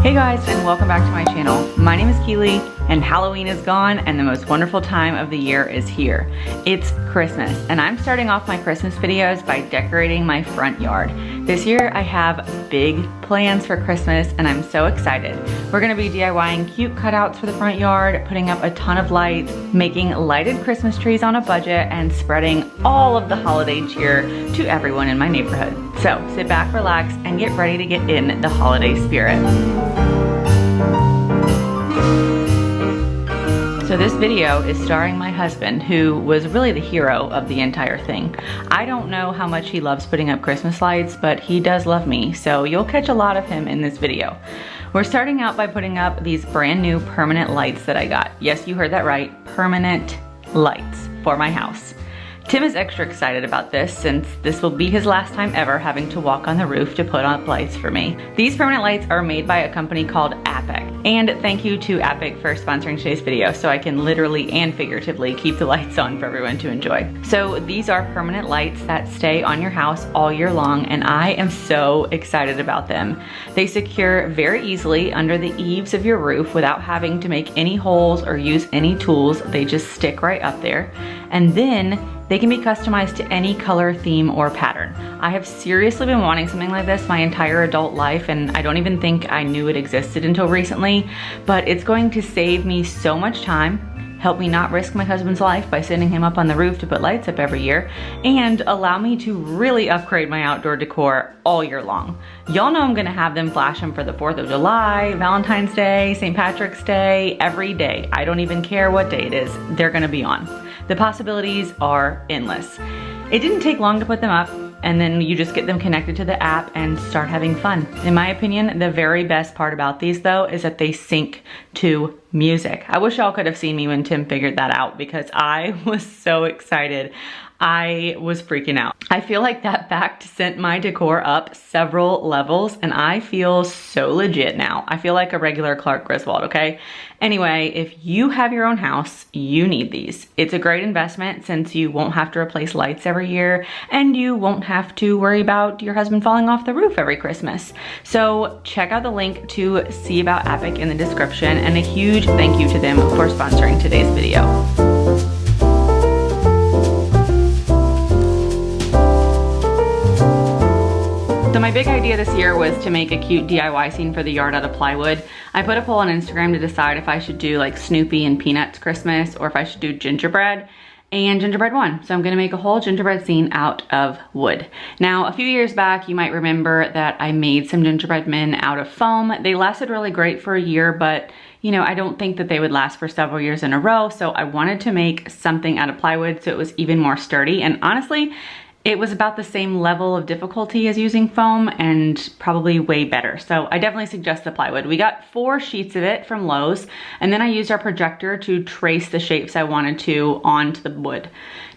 Hey guys, and welcome back to my channel. My name is Kilee, and Halloween is gone and the most wonderful time of the year is here. It's Christmas, and I'm starting off my Christmas videos by decorating my front yard. This year I have big plans for Christmas and I'm so excited. We're gonna be DIYing cute cutouts for the front yard, putting up a ton of lights, making lighted Christmas trees on a budget, and spreading all of the holiday cheer to everyone in my neighborhood. So sit back, relax, and get ready to get in the holiday spirit. So this video is starring my husband, who was really the hero of the entire thing. I don't know how much he loves putting up Christmas lights, but he does love me, so you'll catch a lot of him in this video. We're starting out by putting up these brand new permanent lights that I got. Yes, you heard that right, permanent lights for my house. Tim is extra excited about this since this will be his last time ever having to walk on the roof to put up lights for me. These permanent lights are made by a company called Appeck. And thank you to Appeck for sponsoring today's video so I can literally and figuratively keep the lights on for everyone to enjoy. So these are permanent lights that stay on your house all year long, and I am so excited about them. They secure very easily under the eaves of your roof without having to make any holes or use any tools. They just stick right up there. And then they can be customized to any color, theme, or pattern. I have seriously been wanting something like this my entire adult life, and I don't even think I knew it existed until recently, but it's going to save me so much time, help me not risk my husband's life by sending him up on the roof to put lights up every year, and allow me to really upgrade my outdoor decor all year long. Y'all know I'm gonna have them flash them for the 4th of July, Valentine's Day, St. Patrick's Day, every day. I don't even care what day it is, they're gonna be on. The possibilities are endless. It didn't take long to put them up, and then you just get them connected to the app and start having fun. In my opinion, the very best part about these though is that they sync to music. I wish y'all could have seen me when Tim figured that out because I was so excited. I was freaking out. I feel like that fact sent my decor up several levels, and I feel so legit now. I feel like a regular Clark Griswold, okay? Anyway, if you have your own house, you need these. It's a great investment since you won't have to replace lights every year, and you won't have to worry about your husband falling off the roof every Christmas. So check out the link to see about Appeck in the description, and a huge thank you to them for sponsoring today's video. So my big idea this year was to make a cute DIY scene for the yard out of plywood. I put a poll on Instagram to decide if I should do like Snoopy and Peanuts Christmas or if I should do gingerbread, and gingerbread won. So I'm gonna make a whole gingerbread scene out of wood. Now, a few years back, you might remember that I made some gingerbread men out of foam. They lasted really great for a year, but you know, I don't think that they would last for several years in a row. So I wanted to make something out of plywood so it was even more sturdy. And honestly, it was about the same level of difficulty as using foam and probably way better. So I definitely suggest the plywood. We got 4 sheets of it from Lowe's, and then I used our projector to trace the shapes I wanted to onto the wood.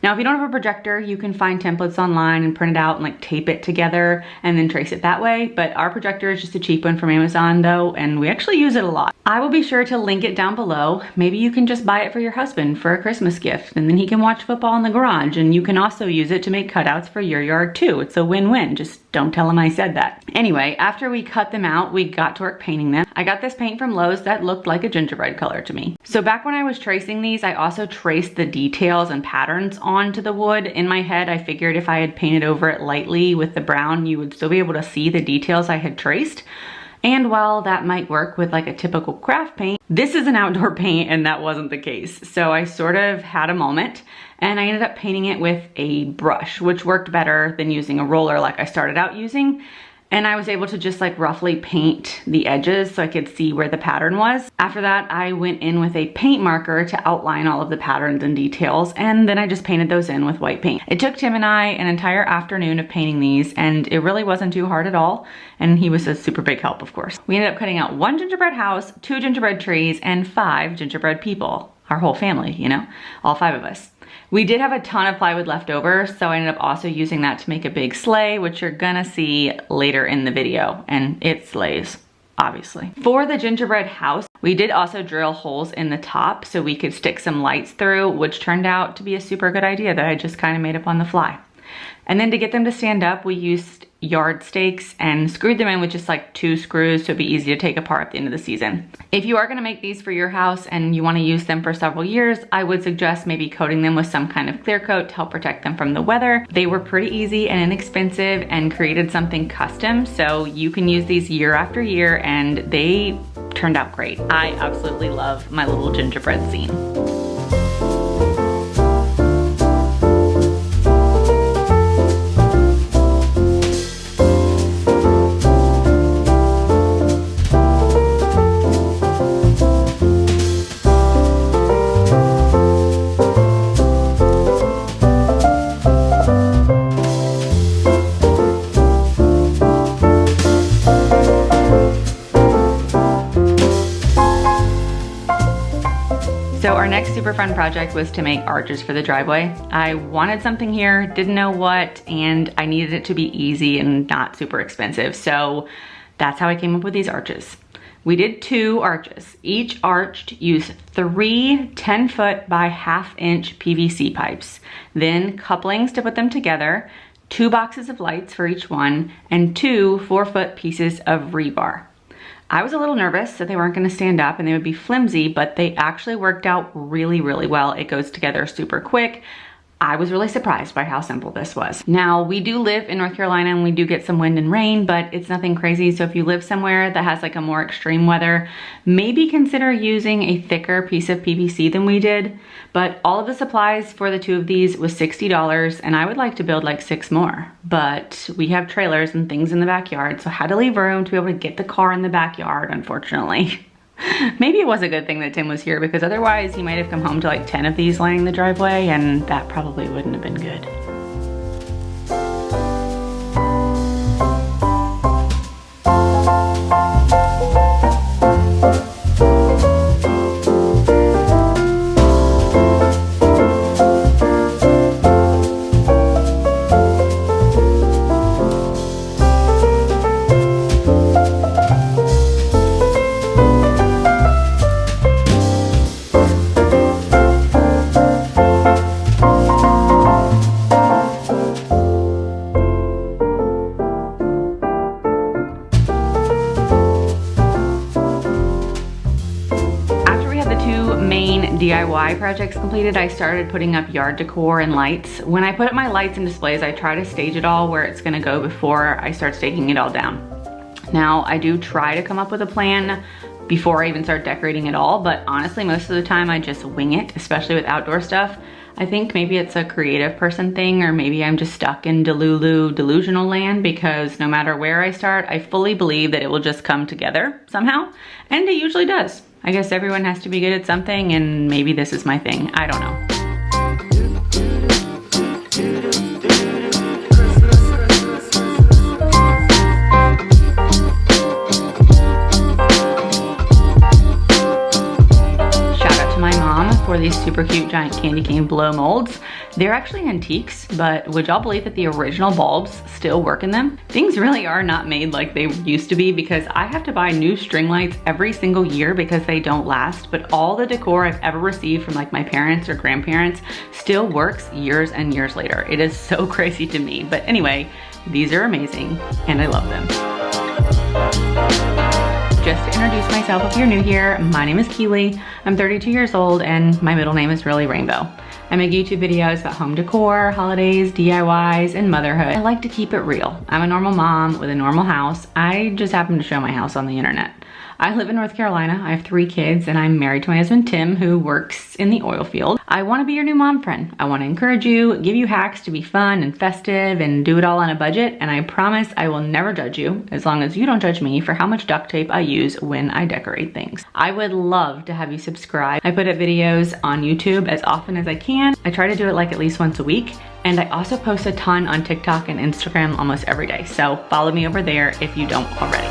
Now, if you don't have a projector, you can find templates online and print it out and like tape it together and then trace it that way. But our projector is just a cheap one from Amazon though, and we actually use it a lot. I will be sure to link it down below. Maybe you can just buy it for your husband for a Christmas gift, and then he can watch football in the garage, and you can also use it to make cutouts for your yard too. It's a win-win. Just don't tell him I said that. Anyway, after we cut them out, we got to work painting them. I got this paint from Lowe's that looked like a gingerbread color to me. So back when I was tracing these, I also traced the details and patterns onto the wood. In my head, I figured if I had painted over it lightly with the brown, you would still be able to see the details I had traced. And while that might work with like a typical craft paint, this is an outdoor paint and that wasn't the case. So I sort of had a moment and I ended up painting it with a brush, which worked better than using a roller like I started out using. And I was able to just like roughly paint the edges so I could see where the pattern was. After that, I went in with a paint marker to outline all of the patterns and details, and then I just painted those in with white paint. It took Tim and I an entire afternoon of painting these, and it really wasn't too hard at all, and he was a super big help, of course. We ended up cutting out 1 gingerbread house, 2 gingerbread trees, and 5 gingerbread people. Our whole family, you know, all 5 of us. We did have a ton of plywood left over, so I ended up also using that to make a big sleigh, which you're gonna see later in the video, and it slays, obviously. For the gingerbread house, we did also drill holes in the top so we could stick some lights through, which turned out to be a super good idea that I just kind of made up on the fly. And then to get them to stand up, we used yard stakes and screwed them in with just like 2 screws so it'd be easy to take apart at the end of the season. If you are gonna make these for your house and you wanna use them for several years, I would suggest maybe coating them with some kind of clear coat to help protect them from the weather. They were pretty easy and inexpensive and created something custom, so you can use these year after year and they turned out great. I absolutely love my little gingerbread scene. So our next super fun project was to make arches for the driveway. I wanted something here, didn't know what, and I needed it to be easy and not super expensive. So that's how I came up with these arches. We did 2 arches. Each arch used 3 10-foot by 1/2 inch PVC pipes, then couplings to put them together, 2 boxes of lights for each one, and 2 4-foot pieces of rebar. I was a little nervous that they weren't gonna stand up and they would be flimsy, but they actually worked out really, really well. It goes together super quick. I was really surprised by how simple this was. Now, we do live in North Carolina and we do get some wind and rain, but it's nothing crazy. So if you live somewhere that has like a more extreme weather, maybe consider using a thicker piece of PVC than we did. But all of the supplies for the 2 of these was $60, and I would like to build like 6 more. But we have trailers and things in the backyard, so I had to leave room to be able to get the car in the backyard, unfortunately. Maybe it was a good thing that Tim was here, because otherwise he might have come home to like 10 of these laying in the driveway, and that probably wouldn't have been good. DIY projects completed, I started putting up yard decor and lights. When I put up my lights and displays, I try to stage it all where it's gonna go before I start staking it all down. Now, I do try to come up with a plan before I even start decorating it all, but honestly, most of the time I just wing it, especially with outdoor stuff. I think maybe it's a creative person thing, or maybe I'm just stuck in Delulu delusional land, because no matter where I start, I fully believe that it will just come together somehow, and it usually does. I guess everyone has to be good at something, and maybe this is my thing. I don't know. For these super cute giant candy cane blow molds. They're actually antiques, but would y'all believe that the original bulbs still work in them? Things really are not made like they used to be, because I have to buy new string lights every single year because they don't last, but all the decor I've ever received from like my parents or grandparents still works years and years later. It is so crazy to me. But anyway, these are amazing and I love them. Just to introduce myself if you're new here, my name is Kilee. I'm 32 years old and my middle name is really Rainbow. I make YouTube videos about home decor, holidays, DIYs, and motherhood. I like to keep it real. I'm a normal mom with a normal house. I just happen to show my house on the internet. I live in North Carolina. I have 3 kids and I'm married to my husband, Tim, who works in the oil field. I wanna be your new mom friend. I wanna encourage you, give you hacks to be fun and festive and do it all on a budget. And I promise I will never judge you, as long as you don't judge me for how much duct tape I use when I decorate things. I would love to have you subscribe. I put up videos on YouTube as often as I can. I try to do it like at least once a week. And I also post a ton on TikTok and Instagram almost every day. So follow me over there if you don't already.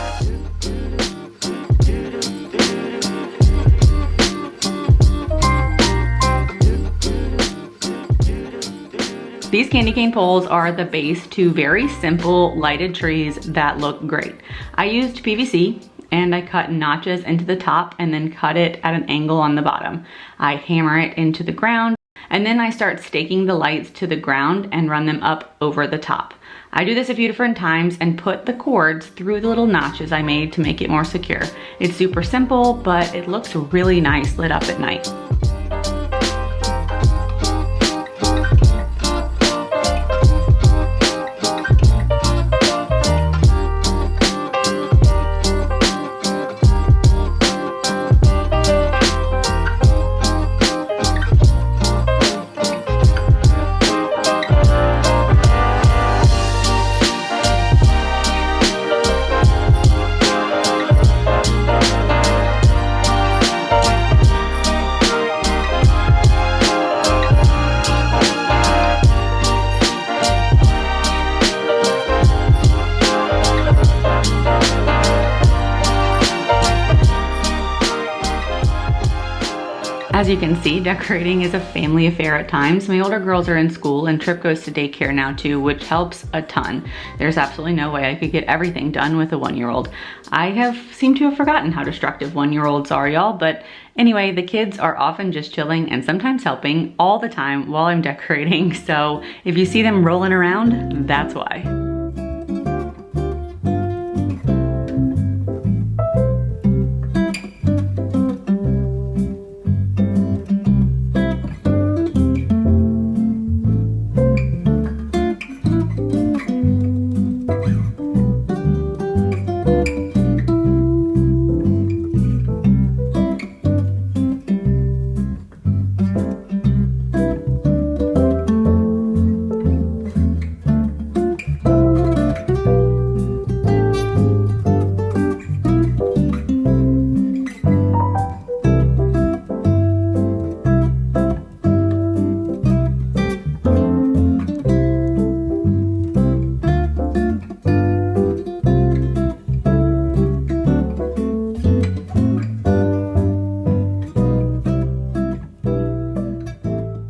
These candy cane poles are the base to very simple lighted trees that look great. I used PVC and I cut notches into the top and then cut it at an angle on the bottom. I hammer it into the ground and then I start staking the lights to the ground and run them up over the top. I do this a few different times and put the cords through the little notches I made to make it more secure. It's super simple, but it looks really nice lit up at night. As you can see, decorating is a family affair at times. My older girls are in school and Trip goes to daycare now too, which helps a ton. There's absolutely no way I could get everything done with a 1-year-old. I seem to have forgotten how destructive 1-year-olds are, y'all, but anyway, the kids are often just chilling and sometimes helping all the time while I'm decorating, so if you see them rolling around, that's why.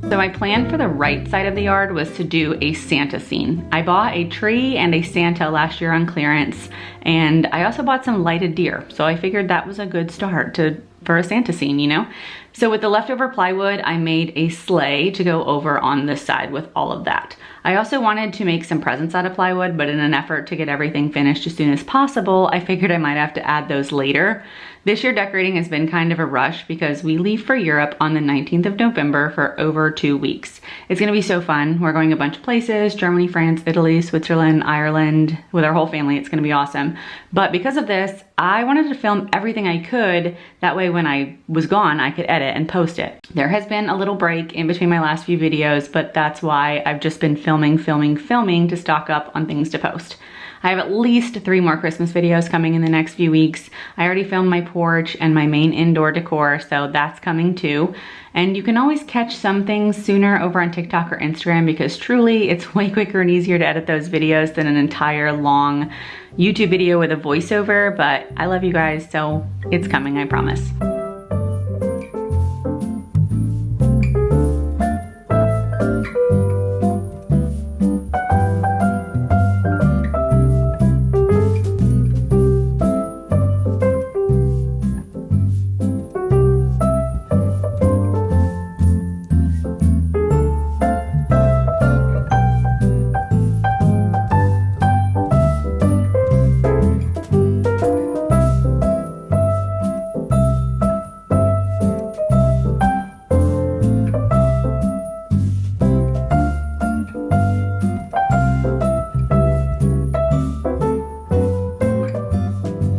So my plan for the right side of the yard was to do a Santa scene. I bought a tree and a Santa last year on clearance, and I also bought some lighted deer. So I figured that was a good start for a Santa scene, you know? So with the leftover plywood, I made a sleigh to go over on this side with all of that. I also wanted to make some presents out of plywood, but in an effort to get everything finished as soon as possible, I figured I might have to add those later. This year decorating has been kind of a rush because we leave for Europe on the 19th of November for over 2 weeks. It's gonna be so fun. We're going a bunch of places, Germany, France, Italy, Switzerland, Ireland, with our whole family. It's gonna be awesome. But because of this, I wanted to film everything I could. That way when I was gone, I could edit and post it. There has been a little break in between my last few videos, but that's why I've just been filming to stock up on things to post. I have at least 3 more Christmas videos coming in the next few weeks. I already filmed my porch and my main indoor decor, so that's coming too. And you can always catch some things sooner over on TikTok or Instagram because truly it's way quicker and easier to edit those videos than an entire long YouTube video with a voiceover, but I love you guys, so it's coming, I promise.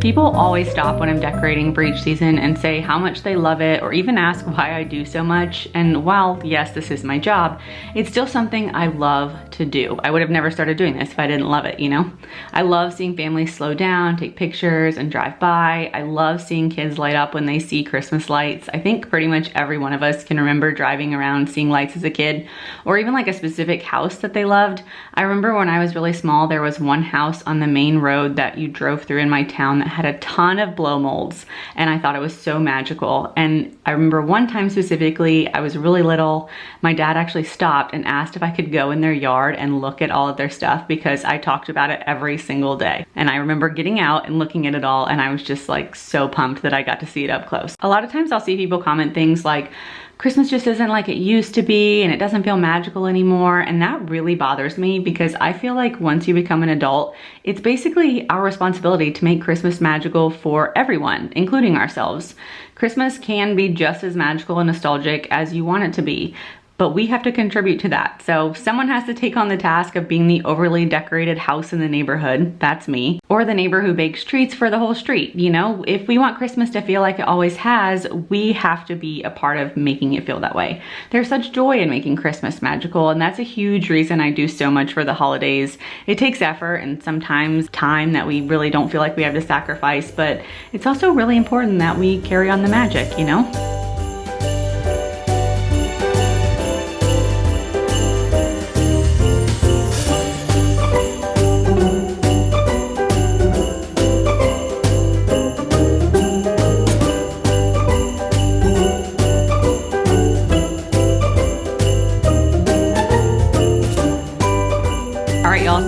People always stop when I'm decorating for each season and say how much they love it, or even ask why I do so much. And while yes, this is my job, it's still something I love to do. I would have never started doing this if I didn't love it, you know? I love seeing families slow down, take pictures, and drive by. I love seeing kids light up when they see Christmas lights. I think pretty much every one of us can remember driving around seeing lights as a kid, or even like a specific house that they loved. I remember when I was really small, there was one house on the main road that you drove through in my town that had a ton of blow molds, and I thought it was so magical. And I remember one time specifically, I was really little, my dad actually stopped and asked if I could go in their yard and look at all of their stuff because I talked about it every single day. And I remember getting out and looking at it all, and I was just like so pumped that I got to see it up close. A lot of times I'll see people comment things like, Christmas just isn't like it used to be and it doesn't feel magical anymore. And that really bothers me because I feel like once you become an adult, it's basically our responsibility to make Christmas magical for everyone, including ourselves. Christmas can be just as magical and nostalgic as you want it to be, but we have to contribute to that. So someone has to take on the task of being the overly decorated house in the neighborhood. That's me. Or the neighbor who bakes treats for the whole street. You know, if we want Christmas to feel like it always has, we have to be a part of making it feel that way. There's such joy in making Christmas magical, and that's a huge reason I do so much for the holidays. It takes effort and sometimes time that we really don't feel like we have to sacrifice, but it's also really important that we carry on the magic, you know?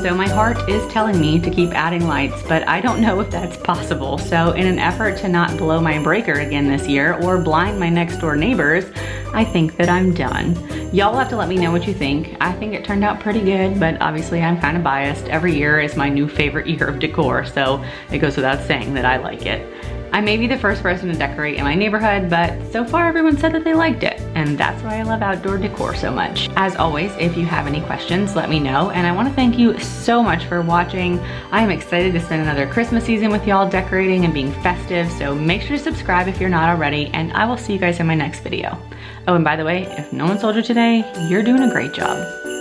So my heart is telling me to keep adding lights, but I don't know if that's possible. So in an effort to not blow my breaker again this year or blind my next door neighbors, I think that I'm done. Y'all have to let me know what you think. I think it turned out pretty good, but obviously I'm kind of biased. Every year is my new favorite year of decor, so it goes without saying that I like it. I may be the first person to decorate in my neighborhood, but so far everyone said that they liked it, and that's why I love outdoor decor so much. As always, if you have any questions, let me know, and I want to thank you so much for watching. I am excited to spend another Christmas season with y'all decorating and being festive, so make sure to subscribe if you're not already, and I will see you guys in my next video. Oh, and by the way, if no one told you today, you're doing a great job.